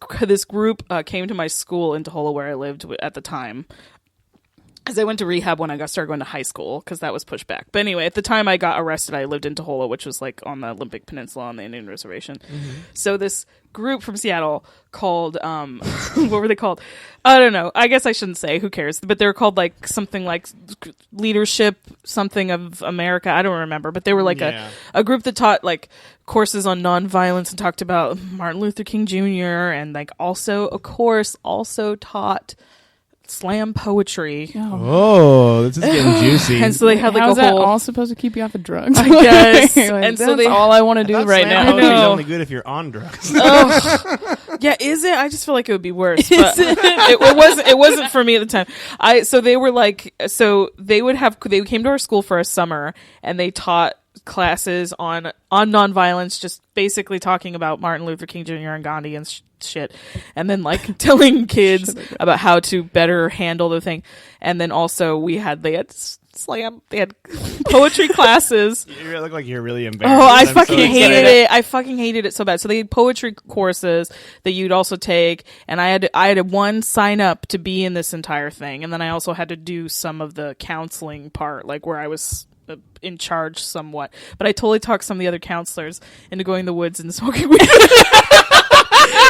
group came to my school in Tahola where I lived at the time. Because I went to rehab when I started going to high school, because that was pushed back. But anyway, at the time I got arrested, I lived in Tahola, which was like on the Olympic Peninsula on the Indian Reservation. Mm-hmm. So this group from Seattle called, what were they called? I don't know. I guess I shouldn't say. Who cares? But they were called like something like Leadership something of America. I don't remember. But they were like a group that taught like courses on nonviolence and talked about Martin Luther King Jr. and like also, of course, also taught slam poetry. Oh, this is getting juicy. And so they had like How's a that whole all supposed to keep you off of drugs? I guess. Like, And so that's they all I want to do right Slam now. poetry is know. only good if you're on drugs. Yeah, is it? I just feel like it would be worse. But it wasn't for me at the time. So they were like, so they came to our school for a summer and they taught classes on nonviolence, just basically talking about Martin Luther King Jr. and Gandhi and shit, and then like telling kids about how to better handle the thing. And then also they had slam, they had poetry classes. You look like you're really embarrassed. Oh, I I'm fucking so hated excited. it. I fucking hated it so bad. So they had poetry courses that you'd also take, and I had one sign up to be in this entire thing, and then I also had to do some of the counseling part, like where I was in charge somewhat. But I totally talked some of the other counselors into going in the woods and smoking weed.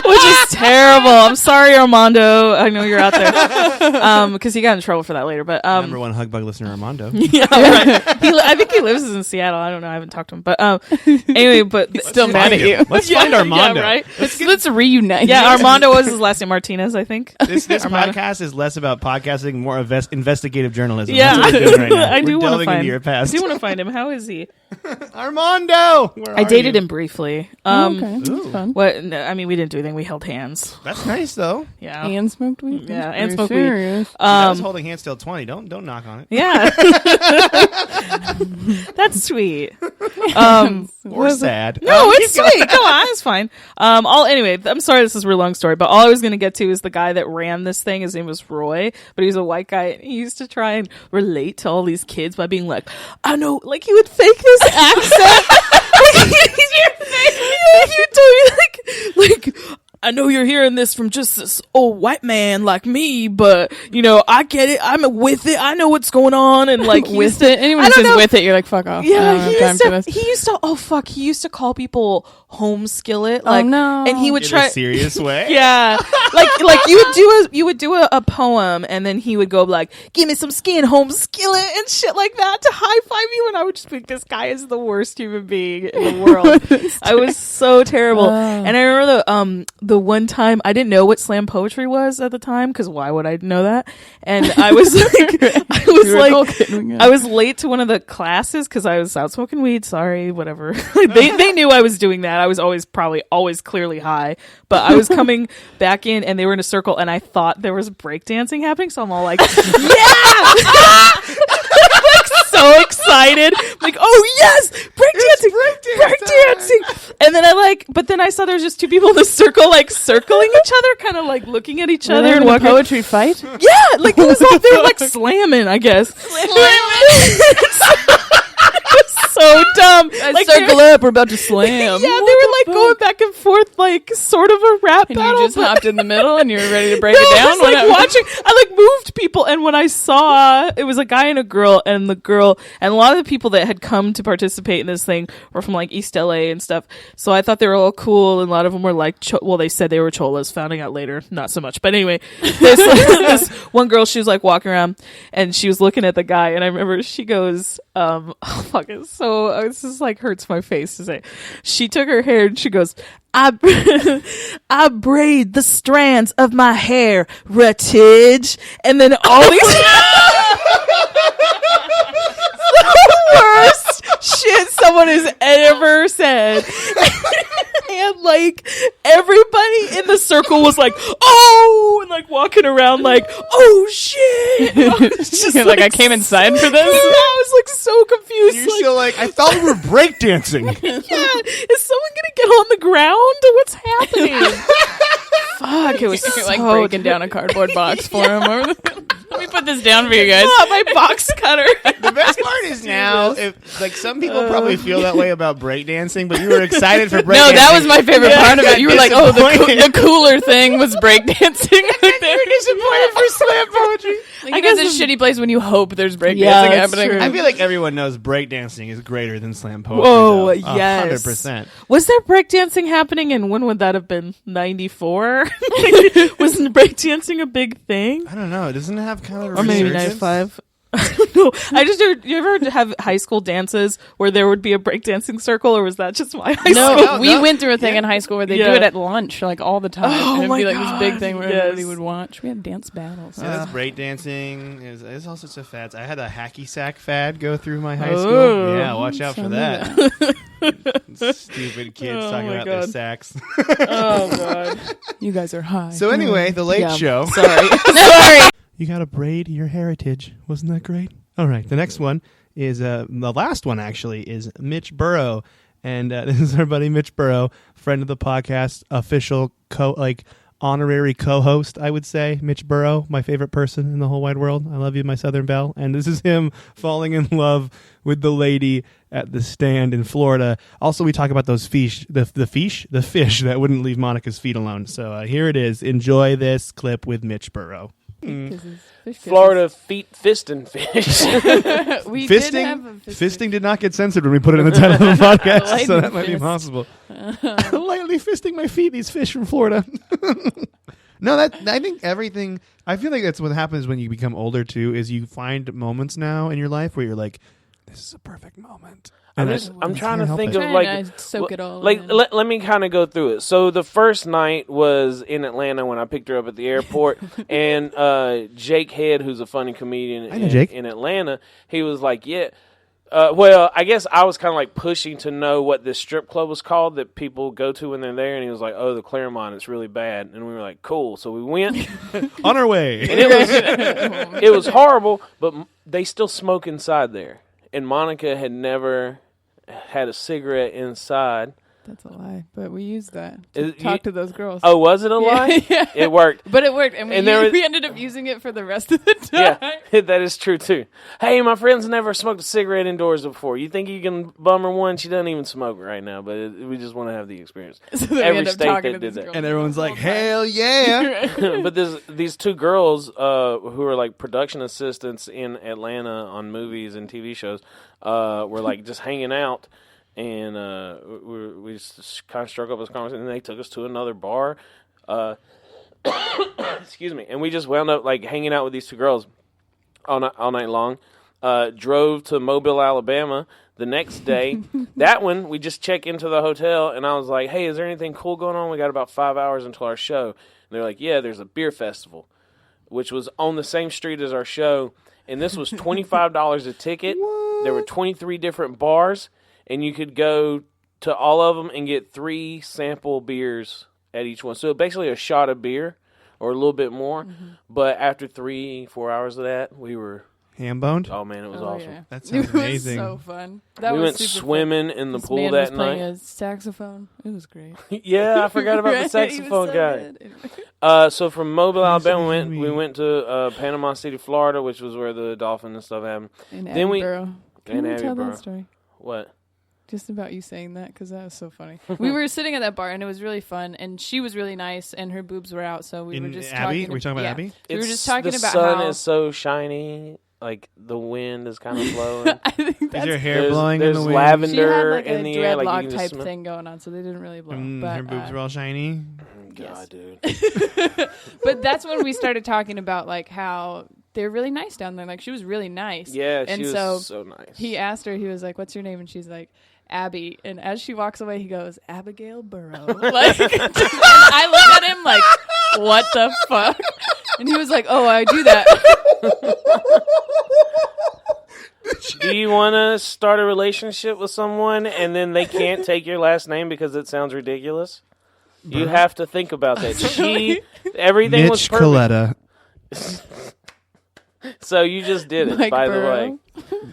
Which is terrible. I'm sorry, Armando. I know you're out there. Because he got in trouble for that later. But Number one Hug Bug listener, Armando. yeah, right. I think he lives in Seattle. I don't know. I haven't talked to him. But anyway, but Still mad at you. Let's find Armando. Yeah, right. Let's reunite. Yeah, Armando was his last name. Martinez, I think. This Armando. podcast is less about podcasting, more investigative journalism. Yeah. That's what we're doing right now. I do We're want to delving find into your I past. do want to find him. How is he? Armando! Where I are dated you? him briefly. Okay, Ooh. that's fun. What? No, I mean, we didn't do anything. We held hands. That's nice, though. Yeah. And smoked weed. Yeah, That's and pretty smoked weed. serious. I was holding hands till 20. Don't knock on it. Yeah. That's sweet. Or sad. No, it's sweet. Come on, it's fine. Anyway, I'm sorry this is a real long story, but all I was gonna get to is the guy that ran this thing. His name was Roy, but he was a white guy, and he used to try and relate to all these kids by being like, I know, like he would fake this accent. He would tell me like I know you're hearing this from just this old white man like me, but you know, I get it. I'm with it. I know what's going on, and like he used With to- it, anyone I who don't says know. with it, you're like fuck off. I don't Yeah, have he time used for to. this. He used to call people home skillet. Like, no. and he would In try. a serious way? Yeah, like you would do a poem, and then he would go like, "Give me some skin, home skillet," and shit like that to high five you, and I would just think this guy is the worst human being in the world. I was so terrible, and I remember the one time I didn't know what slam poetry was at the time, because why would I know that? And I was I was late to one of the classes because I was out smoking weed. Sorry, whatever. they knew I was doing that. I was always clearly high, but I was coming back in and they were in a circle and I thought there was breakdancing happening. So I'm all like, yeah! So excited, like, oh yes, breakdancing. And then but then I saw there was just two people in the circle, like circling each other, kind of like looking at each other in and a poetry fight. Yeah, like it was all they were like slamming, I guess. So dumb. Circle up, we're about to slam. Yeah, they were like going back and forth, like sort of a rap and battle. You just hopped in the middle and you were ready to break it down. I was like watching. I like moved people, and when I saw it was a guy and a girl, and a lot of the people that had come to participate in this thing were from like East LA and stuff. So I thought they were all cool, and a lot of them were like, they said they were cholas. Finding out later, not so much. But anyway, this one girl, she was like walking around, and she was looking at the guy, and I remember she goes, oh fuck it. So it's just like hurts my face to say. She took her hair and she goes, I braid the strands of my hair, Ruttige. And then all these the worst shit someone has ever said. And like everybody in the circle was like, oh, and like walking around like, oh shit. Just like I came inside for this. Yeah, I was like so confused. You're still like, I thought we were breakdancing. Yeah, is someone gonna get on the ground? What's happening? Fuck, it was so like breaking down a cardboard box for him. Let me put this down for you guys. Oh, my box cutter. The best part is now, if like some people probably feel that way about breakdancing, but you were excited for breakdancing. No, that was my favorite part of it. You were like, oh, the cooler thing was breakdancing. They were disappointed for slam poetry. Like, I guess it's a shitty place when you hope there's breakdancing happening. True. I feel like everyone knows breakdancing is greater than slam poetry. Whoa, yes. 100%. Was there breakdancing happening, and when would that have been? 94? Wasn't breakdancing a big thing? I don't know. Doesn't it have kind of a or maybe resurgence? 95? I don't know. I just heard, you ever have high school dances where there would be a breakdancing circle, or was that just my high school? No, we went through a thing in high school where they do it at lunch, like all the time. Oh, and it'd my be like God. this big thing where everybody would watch. We had dance battles. Yeah, that's breakdancing. There's all sorts of fads. I had a hacky sack fad go through my high school. Oh, Yeah, watch out for that. Stupid kids talking about their sacks. Oh, God. You guys are high. So anyway, The Late Show. Sorry. You got to braid your heritage. Wasn't that great? All right. The next one is, the last one actually, is Mitch Burrow. And this is our buddy Mitch Burrow, friend of the podcast, official honorary co-host, I would say. Mitch Burrow, my favorite person in the whole wide world. I love you, my Southern Belle. And this is him falling in love with the lady at the stand in Florida. Also, we talk about those fish, the fish that wouldn't leave Monica's feet alone. So here it is. Enjoy this clip with Mitch Burrow. Florida feet fisting fish. We Fisting? did have a Fisting did not get censored when we put it in the title of the podcast, so that might be possible. Lightly fisting my feet, these fish from Florida. No, I think everything, I feel like that's what happens when you become older too, is you find moments now in your life where you're like, this is a perfect moment. I'm trying to think it. of like soak it all like in. let me kind of go through it. So the first night was in Atlanta when I picked her up at the airport, and Jake Head, who's a funny comedian in Atlanta, he was like, yeah. Well, I guess I was kind of like pushing to know what this strip club was called that people go to when they're there, and he was like, "Oh, the Claremont, it's really bad." And we were like, "Cool." So we went on our way, and it was horrible, but they still smoke inside there. And Monica had never had a cigarette inside. That's a lie, but we used that to talk to those girls. Oh, was it a lie? Yeah. It worked. But it worked, and we ended up using it for the rest of the time. Yeah, that is true, too. Hey, my friend's never smoked a cigarette indoors before. You think you can bum her one? She doesn't even smoke right now, but we just want to have the experience. So every state that did that. And everyone's like, hell yeah. But these two girls who are like production assistants in Atlanta on movies and TV shows were like just hanging out. And we just kind of struck up this conversation, and they took us to another bar. Excuse me. And we just wound up like hanging out with these two girls all night long. Drove to Mobile, Alabama. The next day, that one, we just check into the hotel, and I was like, hey, is there anything cool going on? We got about 5 hours until our show. And they're like, yeah, there's a beer festival, which was on the same street as our show. And this was $25 a ticket. What? There were 23 different bars, and you could go to all of them and get 3 sample beers at each one. So basically a shot of beer or a little bit more. Mm-hmm. But after 3-4 hours of that, we were... ham-boned? Oh, man, it was awesome. Yeah. That sounds amazing. It was so fun. We went swimming in the pool that night. Playing a saxophone. It was great. Yeah, I forgot about the saxophone guy. So from Mobile, Alabama, we went to Panama City, Florida, which was where the dolphin and stuff happened. In Abbeville. Can you tell that story? What? Just about you saying that, because that was so funny. We were sitting at that bar, and it was really fun, and she was really nice, and her boobs were out, so we were just talking. Were we talking about Abby? We were just talking about how... the sun is so shiny, like the wind is kind of blowing. I think is your hair blowing in the wind? There's lavender she had, in the air. Like you type thing going on, so they didn't really blow. But her boobs were all shiny? God, dude. But that's when we started talking about, like, how... they're really nice down there. Like, she was really nice. Yeah, and she was so nice. He asked her, he was like, what's your name? And she's like, Abby. And as she walks away, he goes, Abigail Burrow. Like, I looked at him like, what the fuck? And he was like, oh, I do that. Do you want to start a relationship with someone and then they can't take your last name because it sounds ridiculous? Burrow? You have to think about that. Everything Mitch was perfect. Coletta. So you just did it, by the way.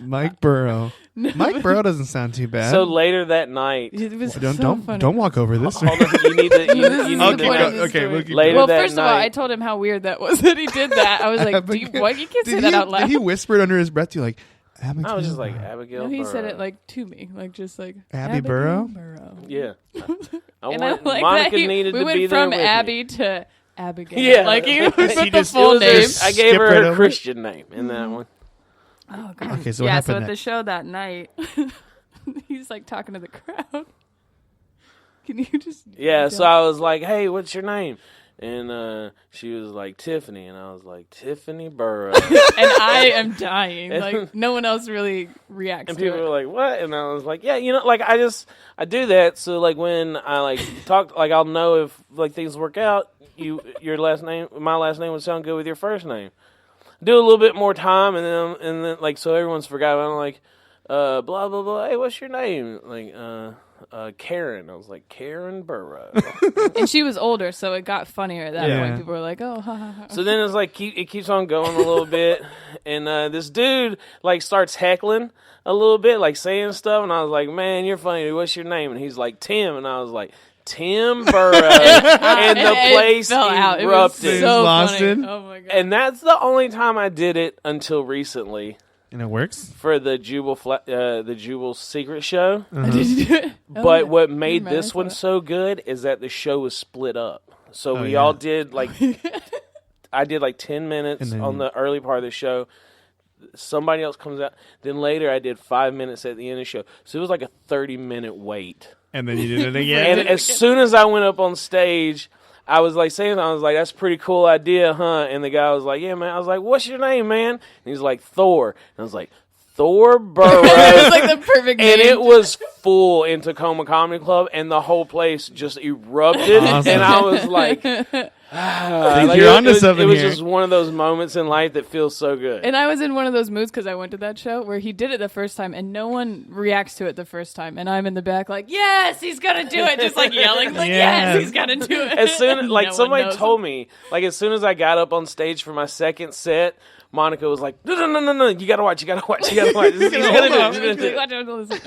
Mike Burrow. Mike Burrow doesn't sound too bad. So later that night, it was don't walk over this. Hold on, you need to. Okay. Later that first of all, I told him how weird that was that he did that. I was like, you can't say that out loud. Did he whisper it under his breath? You like, Abigail? I was just like, Abigail. No, he Burrow. said it like to me, like just like Abby Burrow. Yeah. Monica needed to be there. We went from with Abby me. to Abigail. Yeah, like he was He the just- full name. I gave her a Christian name in that one. Oh god. Okay, so what happened so at next? the show that night, he's like talking to the crowd. Can you just? Yeah, so I was like, "Hey, what's your name?" And she was like, Tiffany. And I was like, Tiffany Burrow. And I am dying. Like, no one else really reacts and to it. people were like, what? And I was like, yeah, like, I do that. So, like, when I, like, talk, like, I'll know if, like, things work out, my last name would sound good with your first name. Do a little bit more time, and then like, so everyone's forgot. I'm like, blah, blah, blah. Hey, what's your name? Like, Karen. I was like, Karen Burrow. And she was older, so it got funnier at that point. People were like, oh, ha, ha, ha. So then it's like, it keeps on going a little bit. And this dude, like, starts heckling a little bit, like, saying stuff. And I was like, man, you're funny. What's your name? And he's like, Tim. And I was like, Tim Burrow. And the place erupted. It was so funny. Oh, my God. And that's the only time I did it until recently. And it works? For the Jubal Secret Show. Uh-huh. Did you do it? But what made this one so good is that the show was split up. So we all did, like, I did, like, 10 minutes on the early part of the show. Somebody else comes out. Then later I did 5 minutes at the end of the show. So it was like a 30-minute wait. And then you did it again? And as soon as I went up on stage, I was like saying, I was like, that's a pretty cool idea, huh? And the guy was like, yeah, man. I was like, what's your name, man? And he's like, Thor. And I was like, Thor Burrow. It was like the perfect name. And it was full in Tacoma Comedy Club, and the whole place just erupted. Awesome. And I was like, like you're onto something. It was just one of those moments in life that feels so good. And I was in one of those moods because I went to that show where he did it the first time, and no one reacts to it the first time. And I'm in the back like, yes, he's gonna do it, just like yelling, like, yes, he's gonna do it. As soon like somebody told me, like as soon as I got up on stage for my second set, Monica was like, no, you gotta watch. He's gonna do it.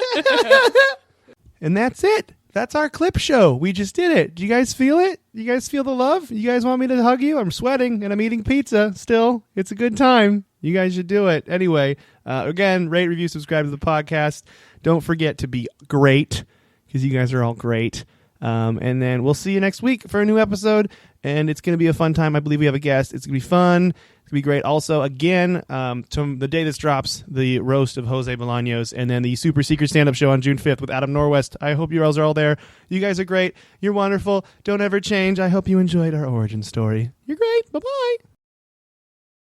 And that's it. That's our clip show. We just did it. Do you guys feel it? You guys feel the love? You guys want me to hug you? I'm sweating and I'm eating pizza still. It's a good time. You guys should do it. Anyway, again, rate, review, subscribe to the podcast. Don't forget to be great because you guys are all great. And then we'll see you next week for a new episode. And it's going to be a fun time. I believe we have a guest. It's going to be fun. It's going to be great. Also, again, to the day this drops, the roast of Jose Bolaños, and then the super secret stand-up show on June 5th with Adam Norwest. I hope you all are there. You guys are great. You're wonderful. Don't ever change. I hope you enjoyed our origin story. You're great. Bye-bye.